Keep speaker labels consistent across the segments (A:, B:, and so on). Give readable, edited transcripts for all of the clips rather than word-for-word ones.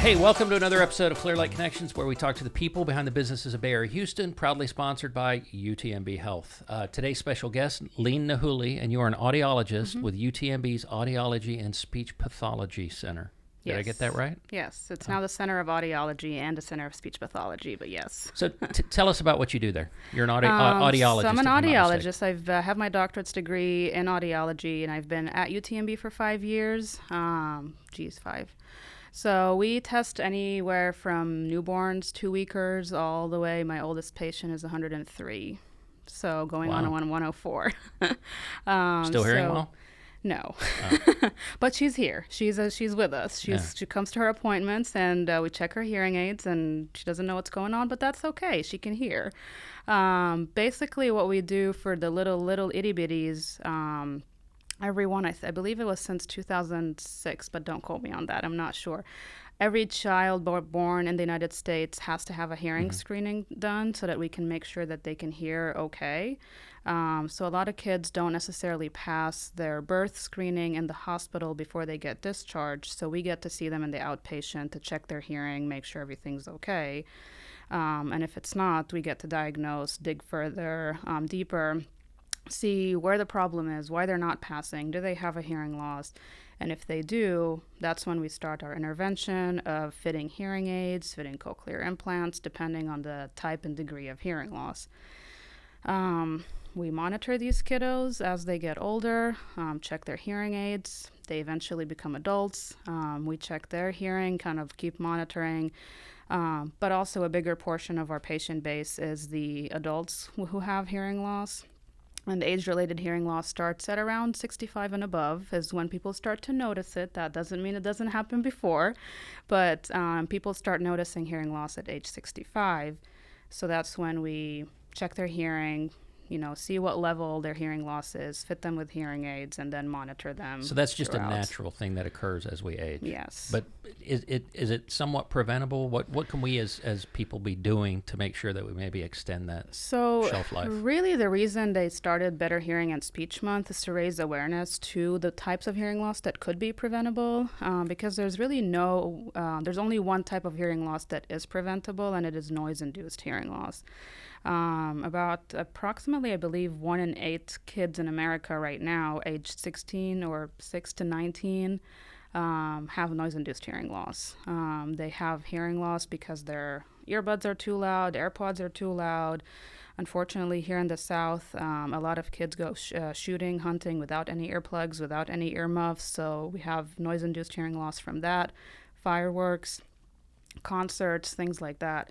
A: Hey, welcome to another episode of Clear Light Connections, where we talk to the people behind the businesses of Bay Area Houston, proudly sponsored by UTMB Health. Today's special guest, Leen Nahouli, and you are an audiologist with UTMB's Audiology and Speech Pathology Center. Did I get that right?
B: Yes, it's now the Center of Audiology and the Center of Speech Pathology, but yes.
A: So tell us about what you do there. You're an audiologist.
B: So I'm an audiologist. I've have my doctorate's degree in audiology, and I've been at UTMB for 5 years. 5. So we test anywhere from newborns, 2-weekers, all the way. My oldest patient is 103, so going on 104.
A: Still hearing well?
B: No, but she's here. She's with us. She comes to her appointments, and we check her hearing aids, and she doesn't know what's going on, but that's okay. She can hear. Basically, what we do for the little itty bitties. Everyone, I believe it was since 2006, but don't quote me on that. I'm not sure. Every child born in the United States has to have a hearing screening done so that we can make sure that they can hear okay. So a lot of kids don't necessarily pass their birth screening in the hospital before they get discharged. So we get to see them in the outpatient to check their hearing, make sure everything's okay. And if it's not, we get to diagnose, dig further, deeper, see where the problem is, why they're not passing, do they have a hearing loss? And if they do, that's when we start our intervention of fitting hearing aids, fitting cochlear implants, depending on the type and degree of hearing loss. We monitor these kiddos as they get older, check their hearing aids. They eventually become adults. We check their hearing, kind of keep monitoring. But also a bigger portion of our patient base is the adults who have hearing loss. And age-related hearing loss starts at around 65 and above is when people start to notice it. That doesn't mean it doesn't happen before, but people start noticing hearing loss at age 65. So that's when we check their hearing, see what level their hearing loss is, fit them with hearing aids, and then monitor them.
A: So that's just
B: throughout.
A: A natural thing that occurs as we age.
B: Yes.
A: But is it somewhat preventable? What can we as people be doing to make sure that we maybe extend that shelf life?
B: Really the reason they started Better Hearing and Speech Month is to raise awareness to the types of hearing loss that could be preventable, because there's really there's only one type of hearing loss that is preventable, and it is noise-induced hearing loss. About approximately, I believe, 1 in 8 kids in America right now, aged 16 or 6 to 19, have noise-induced hearing loss. They have hearing loss because their earbuds are too loud, AirPods are too loud. Unfortunately, here in the South, a lot of kids go shooting, hunting without any earplugs, without any earmuffs, so we have noise-induced hearing loss from that. Fireworks, concerts, things like that.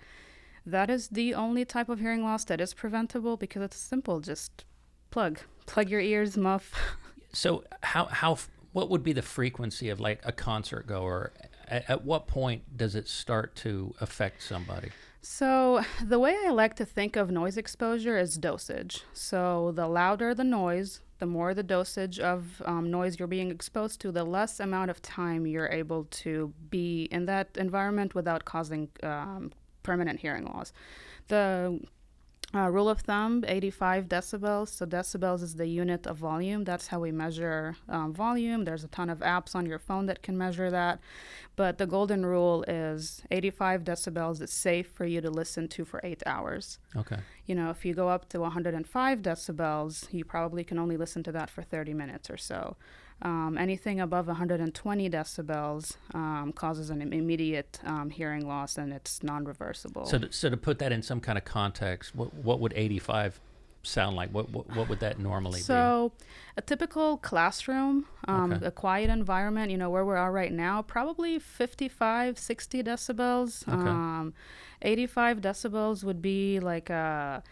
B: That is the only type of hearing loss that is preventable because it's simple. Just plug your ears, muff. So
A: what would be the frequency of like a concert goer? At what point does it start to affect somebody?
B: So the way I like to think of noise exposure is dosage. So the louder the noise, the more the dosage of noise you're being exposed to, the less amount of time you're able to be in that environment without causing permanent hearing loss. The rule of thumb, 85 decibels. So decibels is the unit of volume. That's how we measure volume. There's a ton of apps on your phone that can measure that. But the golden rule is 85 decibels is safe for you to listen to for 8 hours.
A: Okay.
B: If you go up to 105 decibels, you probably can only listen to that for 30 minutes or so. Anything above 120 decibels causes an immediate hearing loss, and it's non-reversible.
A: So to put that in some kind of context, what would 85 sound like? What would that normally be?
B: So a typical classroom, a quiet environment, where we are right now, probably 55, 60 decibels.
A: Okay.
B: 85 decibels would be like a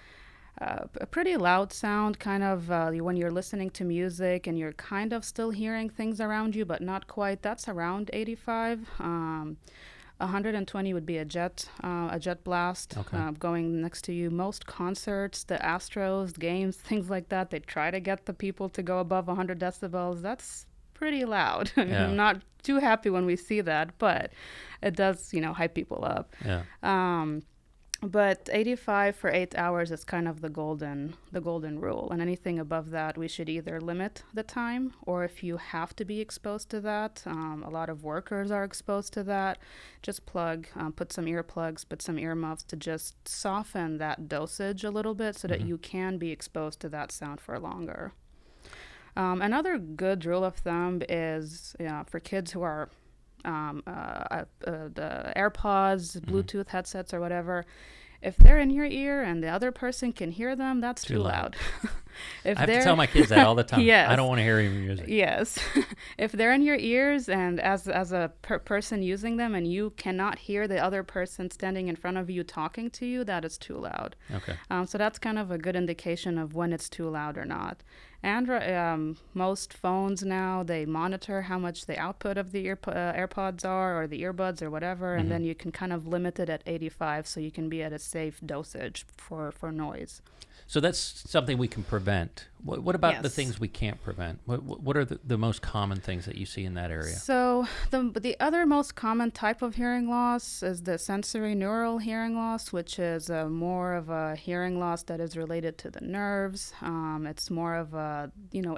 B: pretty loud sound, kind of when you're listening to music and you're kind of still hearing things around you, but not quite. That's around 85. 120 would be a jet blast going next to you. Most concerts, the Astros, games, things like that, they try to get the people to go above 100 decibels. That's pretty loud.
A: Yeah.
B: I'm not too happy when we see that, but it does, hype people up.
A: Yeah.
B: But 85 for 8 hours is kind of the golden rule. And anything above that, we should either limit the time, or if you have to be exposed to that, a lot of workers are exposed to that, just put some earplugs, put some earmuffs to just soften that dosage a little bit so that you can be exposed to that sound for longer. Another good rule of thumb is for kids who are the AirPods, Bluetooth headsets, or whatever. If they're in your ear and the other person can hear them, that's too loud.
A: I have to tell my kids that all the time.
B: Yes.
A: I don't want to hear your music.
B: Yes. If they're in your ears and as a person using them and you cannot hear the other person standing in front of you talking to you, that is too loud.
A: Okay.
B: So that's kind of a good indication of when it's too loud or not. And most phones now, they monitor how much the output of the AirPods are, or the earbuds or whatever, and then you can kind of limit it at 85 so you can be at a safe dosage for noise.
A: So that's something we can prevent. What about the
B: Yes.
A: things we can't prevent? What are the most common things that you see in that area?
B: So the other most common type of hearing loss is the sensory neural hearing loss, which is more of a hearing loss that is related to the nerves. It's more of a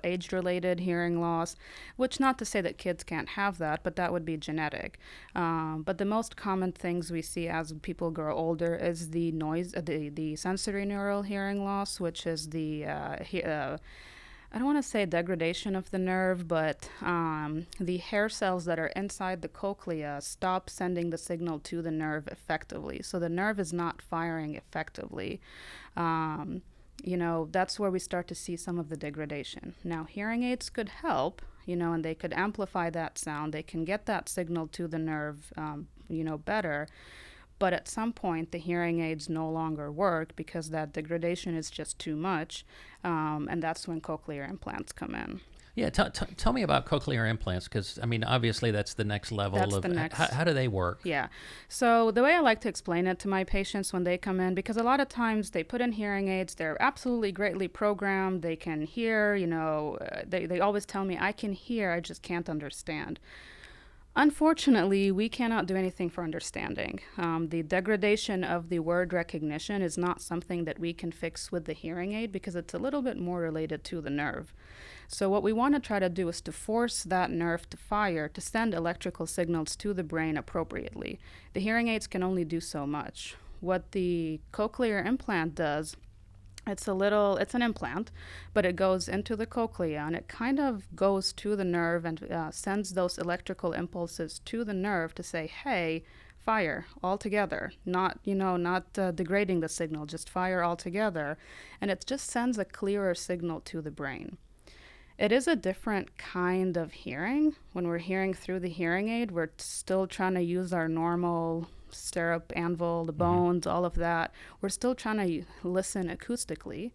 B: age-related hearing loss, which not to say that kids can't have that, but that would be genetic. But the most common things we see as people grow older is the the sensory neural hearing loss, which is the I don't want to say degradation of the nerve, but the hair cells that are inside the cochlea stop sending the signal to the nerve effectively. So the nerve is not firing effectively. That's where we start to see some of the degradation. Now, hearing aids could help, and they could amplify that sound. They can get that signal to the nerve, better. But at some point, the hearing aids no longer work because that degradation is just too much, and that's when cochlear implants come in.
A: Yeah, tell me about cochlear implants, because, obviously that's the next level. How do they work?
B: Yeah. So the way I like to explain it to my patients when they come in, because a lot of times they put in hearing aids, they're absolutely greatly programmed, they can hear, they always tell me, I can hear, I just can't understand. Unfortunately, we cannot do anything for understanding. The degradation of the word recognition is not something that we can fix with the hearing aid because it's a little bit more related to the nerve. So what we want to try to do is to force that nerve to fire, to send electrical signals to the brain appropriately. The hearing aids can only do so much. What the cochlear implant does, it's an implant, but it goes into the cochlea and it kind of goes to the nerve and sends those electrical impulses to the nerve to say, hey, fire altogether, not degrading the signal, just fire altogether. And it just sends a clearer signal to the brain. It is a different kind of hearing. When we're hearing through the hearing aid, we're still trying to use our normal stirrup, anvil, the bones, all of that. We're still trying to listen acoustically,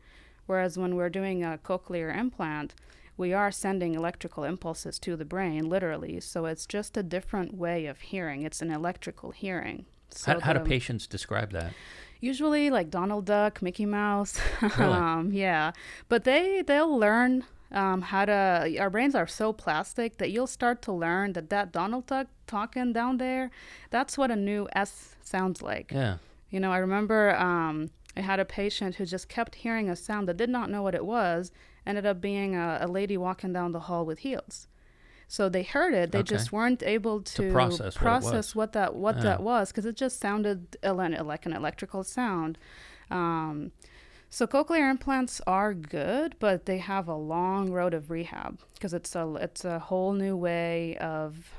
B: whereas when we're doing a cochlear implant, we are sending electrical impulses to the brain, literally. So it's just a different way of hearing. It's an electrical hearing. So
A: how do patients describe that?
B: Usually like Donald Duck, Mickey Mouse.
A: Really?
B: Yeah. But they'll learn our brains are so plastic that you'll start to learn that Donald Duck talking down there, that's what a new S sounds like.
A: Yeah.
B: I remember I had a patient who just kept hearing a sound that did not know what it was, ended up being a lady walking down the hall with heels. So they heard it, they just weren't able to process what that was, because it just sounded like an electrical sound. So cochlear implants are good, but they have a long road of rehab because it's a whole new way of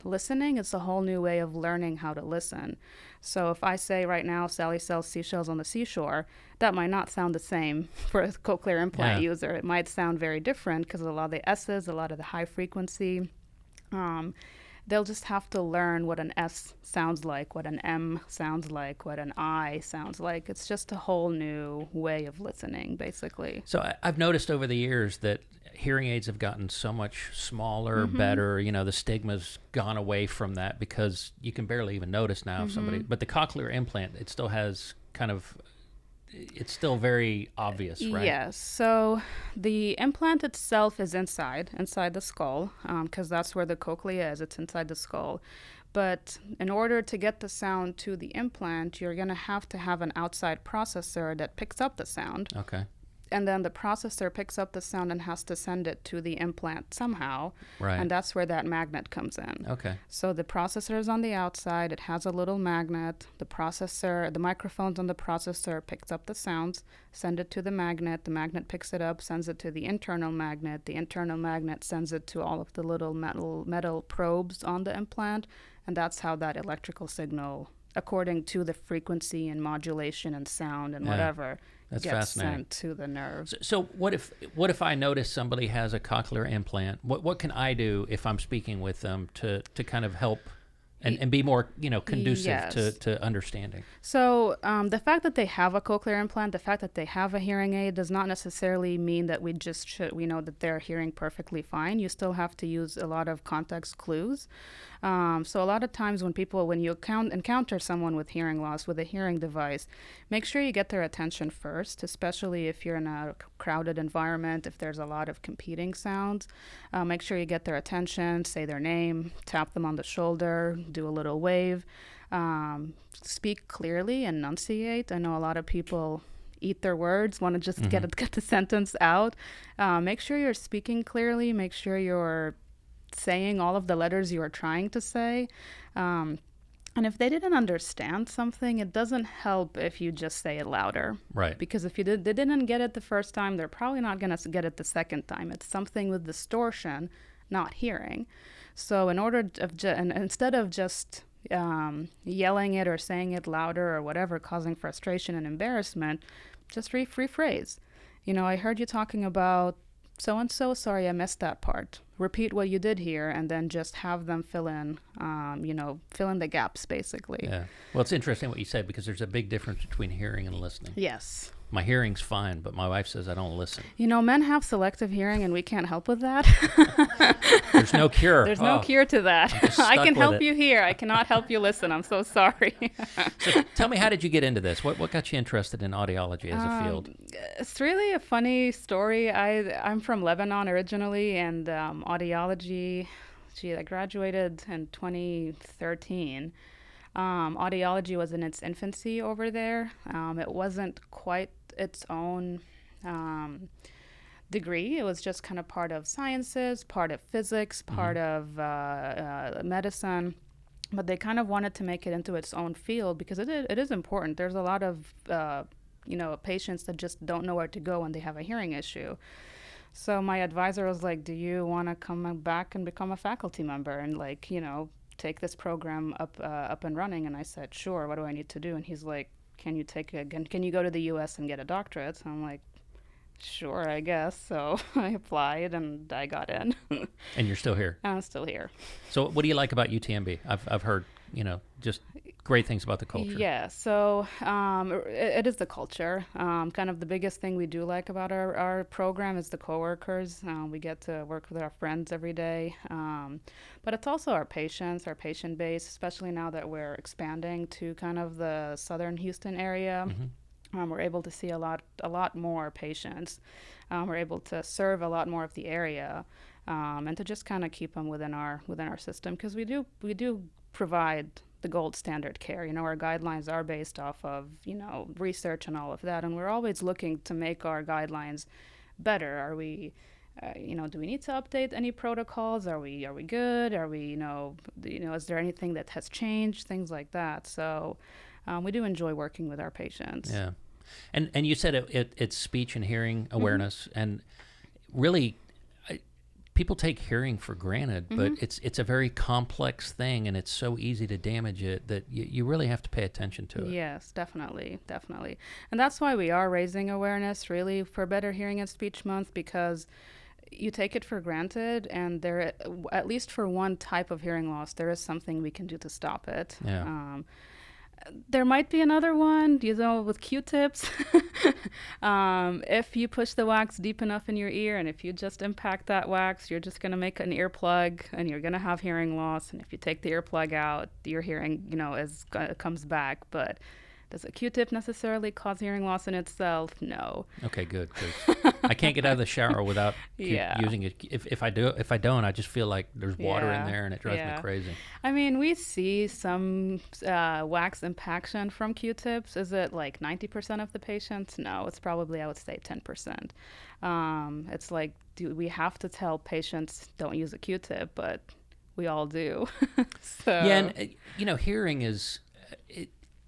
B: listening. It's a whole new way of learning how to listen. So if I say right now, Sally sells seashells on the seashore, that might not sound the same for a cochlear implant user. It might sound very different because a lot of the S's, a lot of the high frequency. They'll just have to learn what an S sounds like, what an M sounds like, what an I sounds like. It's just a whole new way of listening, basically.
A: So I've noticed over the years that hearing aids have gotten so much smaller, better. The stigma's gone away from that because you can barely even notice now if somebody. But the cochlear implant, it still has it's still very obvious, right?
B: Yes. So the implant itself is inside the skull, because that's where the cochlea is. It's inside the skull. But in order to get the sound to the implant, you're going to have an outside processor that picks up the sound.
A: Okay.
B: And then the processor picks up the sound and has to send it to the implant somehow.
A: Right.
B: And that's where that magnet comes in.
A: Okay.
B: So the processor is on the outside. It has a little magnet. The microphone's on the processor, picks up the sounds, send it to the magnet. The magnet picks it up, sends it to the internal magnet. The internal magnet sends it to all of the little metal probes on the implant. And that's how that electrical signal, according to the frequency and modulation and sound and whatever,
A: that's
B: gets
A: fascinating.
B: sent to the nerve.
A: So what if I notice somebody has a cochlear implant? What can I do if I'm speaking with them to kind of help and be more conducive to understanding?
B: So the fact that they have a cochlear implant, the fact that they have a hearing aid does not necessarily mean that we know that they're hearing perfectly fine. You still have to use a lot of context clues. So a lot of times when you encounter someone with hearing loss with a hearing device, make sure you get their attention first, especially if you're in a crowded environment, if there's a lot of competing sounds. Make sure you get their attention, say their name, tap them on the shoulder, do a little wave, speak clearly, enunciate. I know a lot of people eat their words, want to just get the sentence out. Make sure you're speaking clearly. Make sure you're saying all of the letters you are trying to say. And if they didn't understand something, it doesn't help if you just say it louder.
A: Right.
B: Because if they didn't get it the first time, they're probably not going to get it the second time. It's something with distortion, not hearing. So instead of just yelling it or saying it louder or whatever, causing frustration and embarrassment, just rephrase. I heard you talking about so-and-so, sorry, I missed that part. Repeat what you did here, and then just have them fill in the gaps, basically.
A: Yeah. Well, it's interesting what you said, because there's a big difference between hearing and listening.
B: Yes.
A: My hearing's fine, but my wife says I don't listen.
B: Men have selective hearing, and we can't help with that.
A: There's no cure.
B: There's no cure to that. I can help you here. I cannot help you listen. I'm so sorry.
A: So tell me, how did you get into this? What got you interested in audiology as a field?
B: It's really a funny story. I'm from Lebanon originally, and audiology, I graduated in 2013. Audiology was in its infancy over there. It wasn't quite its own degree. It was just kind of part of sciences, part of physics, part of medicine. But they kind of wanted to make it into its own field because it is important. There's a lot of patients that just don't know where to go when they have a hearing issue. So my advisor was like, do you want to come back and become a faculty member and take this program up and running? And I said, sure. What do I need to do? And he's like, can you go to the U.S. and get a doctorate? So I'm like, sure, I guess. So I applied and I got in.
A: And you're still here?
B: I'm still here.
A: So what do you like about UTMB? I've heard, just great things about the culture.
B: Yeah, so it is the culture. Kind of the biggest thing we do like about our program is the coworkers. We get to work with our friends every day. But it's also our patients, our patient base, especially now that we're expanding to kind of the southern Houston area. We're able to see a lot more patients. We're able to serve a lot more of the area, and to just kind of keep them within our system, because we do provide the gold standard care. Our guidelines are based off of research and all of that, and we're always looking to make our guidelines better. Are we do we need to update any protocols? Are we good? Are we is there anything that has changed? Things like that. So we do enjoy working with our patients.
A: Yeah. And you said it's speech and hearing awareness, and really people take hearing for granted, but it's a very complex thing, and it's so easy to damage it that you really have to pay attention to it.
B: Yes, definitely. And that's why we are raising awareness really for Better Hearing and Speech Month, because you take it for granted, and there, at least for one type of hearing loss, there is something we can do to stop it.
A: Yeah.
B: There might be another one, with Q-tips. If you push the wax deep enough in your ear, and if you just impact that wax, you're just going to make an earplug, and you're going to have hearing loss. And if you take the earplug out, your hearing, comes back. But Does a Q-tip necessarily cause hearing loss in itself? No.
A: Okay, good. 'Cause I can't get out of the shower without
B: Yeah.
A: using it. If I don't, I just feel like there's water in there and it drives me crazy.
B: I mean, we see some wax impaction from Q-tips. Is it like 90% of the patients? No, it's probably, I would say, 10%. It's like, do we have to tell patients don't use a Q-tip? But we all do. So.
A: Yeah, and hearing is.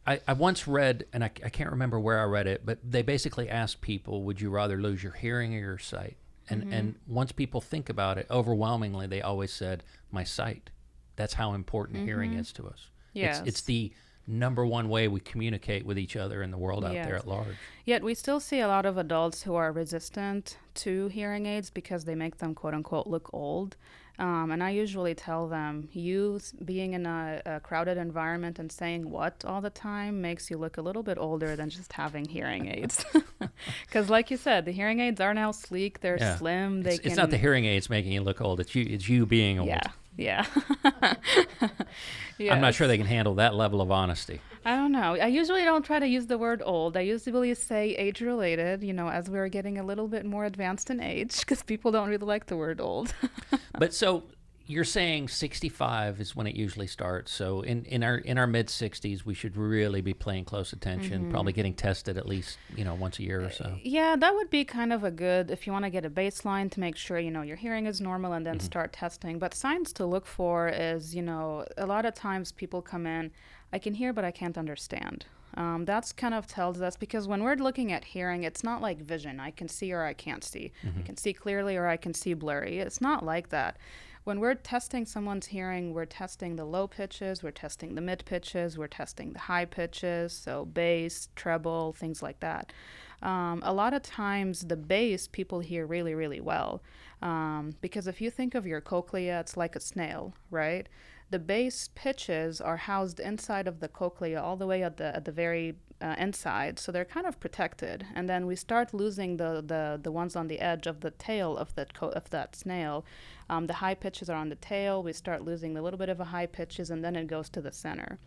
A: I once read, and I can't remember where I read it, but they basically asked people, would you rather lose your hearing or your sight? And once people think about it, overwhelmingly, they always said, my sight. That's how important hearing is to us.
B: Yes.
A: It's the number one way we communicate with each other in the world out there at large.
B: Yet we still see a lot of adults who are resistant to hearing aids because they make them, quote unquote, look old. And I usually tell them, you being in a crowded environment and saying what all the time makes you look a little bit older than just having hearing aids. Because like you said, the hearing aids are now sleek, they're slim.
A: It's not the hearing aids making you look old, it's you being old.
B: Yeah.
A: I'm not sure they can handle that level of honesty.
B: I don't know. I usually don't try to use the word old. I usually say age-related, as we're getting a little bit more advanced in age, because people don't really like the word old.
A: But so you're saying 65 is when it usually starts. So in our mid-60s, we should really be paying close attention, probably getting tested at least, once a year or so.
B: Yeah, that would be kind of a good, if you want to get a baseline to make sure, your hearing is normal and then start testing. But signs to look for is, a lot of times people come in, I can hear, but I can't understand. That's kind of tells us, because when we're looking at hearing, it's not like vision. I can see or I can't see. I can see clearly or I can see blurry. It's not like that. When we're testing someone's hearing, we're testing the low pitches, we're testing the mid pitches, we're testing the high pitches, so bass, treble, things like that. A lot of times the bass people hear really, really well, because if you think of your cochlea, it's like a snail, right? The bass pitches are housed inside of the cochlea all the way at the very inside, so they're kind of protected. And then we start losing the ones on the edge of the tail of that snail. The high pitches are on the tail. We start losing a little bit of a high pitches, and then it goes to the center.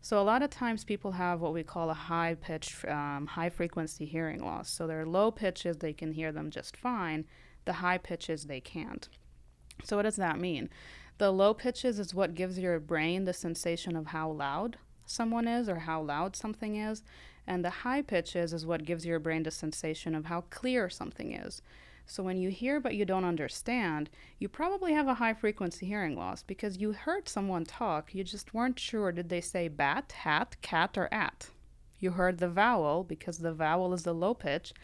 B: So a lot of times people have what we call a high pitch, high frequency hearing loss. So their low pitches, they can hear them just fine. The high pitches, they can't. So what does that mean? The low pitches is what gives your brain the sensation of how loud someone is or how loud something is. And the high pitches is what gives your brain the sensation of how clear something is. So when you hear but you don't understand, you probably have a high frequency hearing loss because you heard someone talk, you just weren't sure, did they say bat, hat, cat, or at? You heard the vowel because the vowel is the low pitch,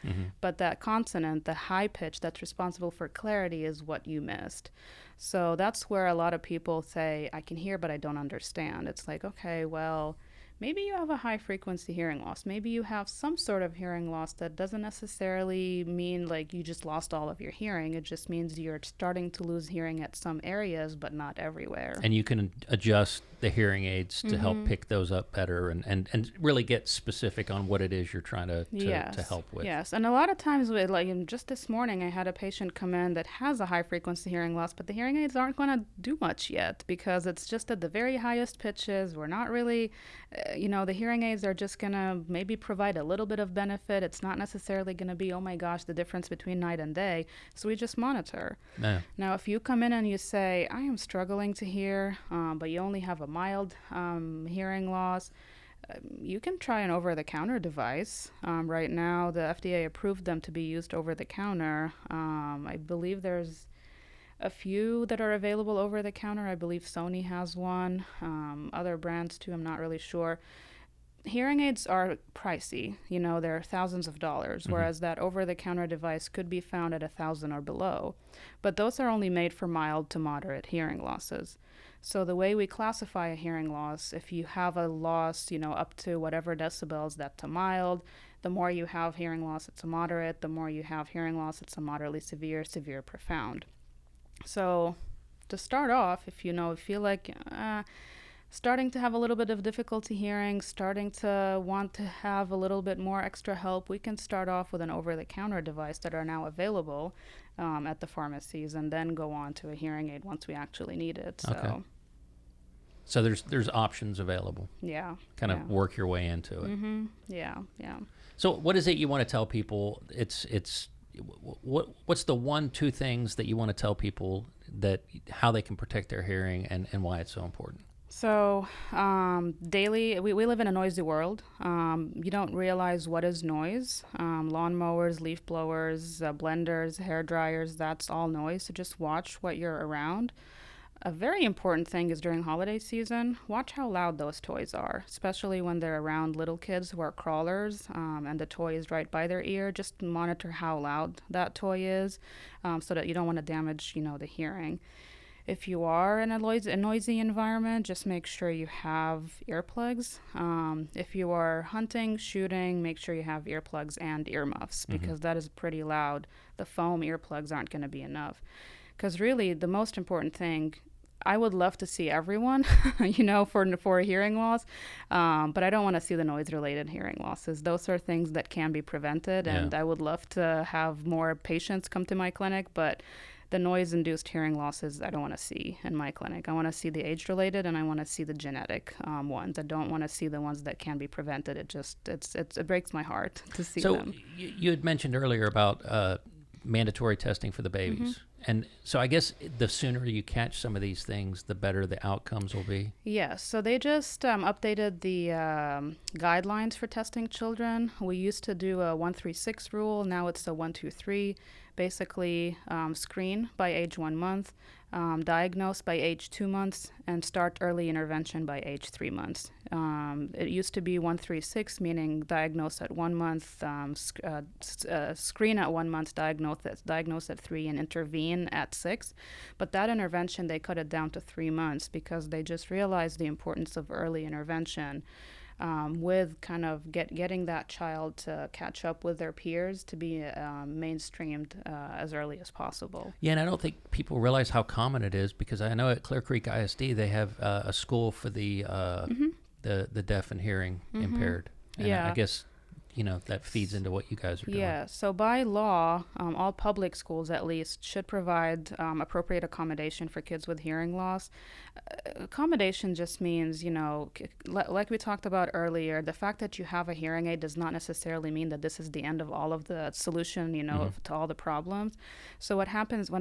B: but that consonant, the high pitch that's responsible for clarity, is what you missed. So that's where a lot of people say, I can hear but I don't understand. It's like, okay, well, maybe you have a high frequency hearing loss. Maybe you have some sort of hearing loss that doesn't necessarily mean like you just lost all of your hearing. It just means you're starting to lose hearing at some areas, but not everywhere.
A: And you can adjust the hearing aids to help pick those up better and really get specific on what it is you're trying to help with.
B: Yes, and a lot of times, just this morning, I had a patient come in that has a high frequency hearing loss, but the hearing aids aren't going to do much yet because it's just at the very highest pitches. We're not really... the hearing aids are just going to maybe provide a little bit of benefit. It's not necessarily going to be, oh my gosh, the difference between night and day. So we just monitor. Yeah. Now, if you come in and you say, I am struggling to hear, but you only have a mild hearing loss, you can try an over-the-counter device. Right now, the FDA approved them to be used over-the-counter. I believe there's a few that are available over the counter. I believe Sony has one. Other brands too, I'm not really sure. Hearing aids are pricey. They're thousands of dollars, whereas that over-the-counter device could be found at $1,000 or below. But those are only made for mild to moderate hearing losses. So the way we classify a hearing loss, if you have a loss, up to whatever decibels, that's a mild. The more you have hearing loss, it's a moderate. The more you have hearing loss, it's a moderately severe, severe, profound. So to start off, if you feel like starting to have a little bit of difficulty hearing, starting to want to have a little bit more extra help, we can start off with an over-the-counter device that are now available at the pharmacies, and then go on to a hearing aid once we actually need it. So.
A: Okay. So there's options available.
B: Yeah.
A: Kind of work your way into it.
B: Mm-hmm. Yeah. Yeah.
A: So what is it you want to tell people? What's the 1-2 things that you want to tell people that how they can protect their hearing and why it's so important?
B: So daily, we live in a noisy world. You don't realize what is noise. Lawnmowers, leaf blowers, blenders, hair dryers, that's all noise. So just watch what you're around. A very important thing is during holiday season, watch how loud those toys are, especially when they're around little kids who are crawlers and the toy is right by their ear. Just monitor how loud that toy is so that you don't want to damage, the hearing. If you are in a noisy environment, just make sure you have earplugs. If you are hunting, shooting, make sure you have earplugs and earmuffs because that is pretty loud. The foam earplugs aren't going to be enough. Because really, the most important thing, I would love to see everyone, for hearing loss, but I don't want to see the noise-related hearing losses. Those are things that can be prevented, and I would love to have more patients come to my clinic, but the noise-induced hearing losses I don't want to see in my clinic. I want to see the age-related, and I want to see the genetic ones. I don't want to see the ones that can be prevented. It breaks my heart to see them.
A: So you had mentioned earlier about mandatory testing for the babies. And so I guess the sooner you catch some of these things, the better the outcomes will be.
B: Yes. So they just updated the guidelines for testing children. We used to do a 1-3-6 rule. Now it's a 1-2-3. Basically, screen by age 1 month, diagnose by age 2 months, and start early intervention by age 3 months. It used to be 1-3-6, meaning diagnose at 1 month, screen at 1 month, diagnose at 3, and intervene at 6. But that intervention, they cut it down to 3 months because they just realized the importance of early intervention. With kind of getting that child to catch up with their peers to be mainstreamed as early as possible.
A: Yeah, and I don't think people realize how common it is because I know at Clear Creek ISD they have a school for the deaf and hearing impaired. And I guess that feeds into what you guys are doing.
B: Yeah, so by law, all public schools at least should provide appropriate accommodation for kids with hearing loss. Accommodation just means, like we talked about earlier, the fact that you have a hearing aid does not necessarily mean that this is the end of all of the solution, to all the problems. So what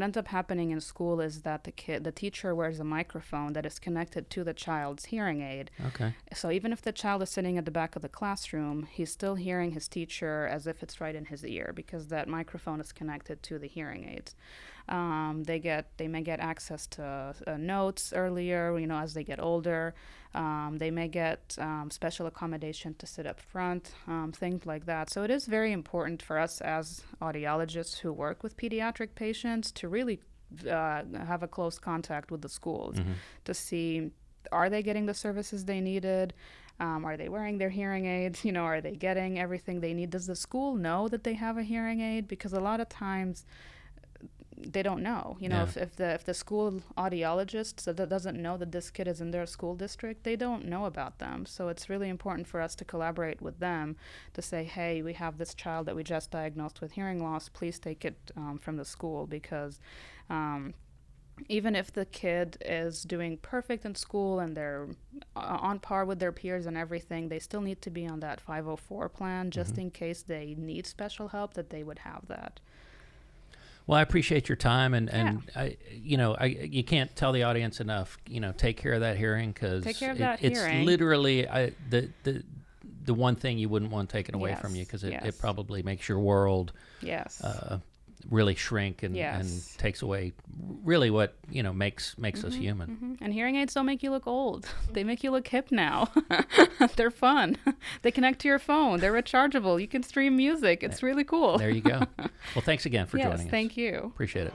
B: ends up happening in school is that the teacher wears a microphone that is connected to the child's hearing aid.
A: Okay. So
B: even if the child is sitting at the back of the classroom, he's still hearing his teacher as if it's right in his ear because that microphone is connected to the hearing aids. They may get access to notes earlier, as they get older. They may get special accommodation to sit up front, things like that. So it is very important for us as audiologists who work with pediatric patients to really have a close contact with the schools to see, are they getting the services they needed? Are they wearing their hearing aids? Are they getting everything they need? Does the school know that they have a hearing aid? Because a lot of times they don't know. If the school audiologist that doesn't know that this kid is in their school district, they don't know about them. So it's really important for us to collaborate with them to say, hey, we have this child that we just diagnosed with hearing loss. Please take it from the school because even if the kid is doing perfect in school and they're on par with their peers and everything, they still need to be on that 504 plan just in case they need special help, that they would have that.
A: Well, I appreciate your time, and you can't tell the audience enough. Take care of that hearing because it's literally the one thing you wouldn't want taken away from you because it probably makes your world really shrink and takes away really what makes us human.
B: And hearing aids don't make you look old. They make you look hip now. They're fun. They connect to your phone. They're rechargeable. You can stream music. It's really cool.
A: There you go. Well, thanks again for joining us.
B: Thank you.
A: Appreciate it.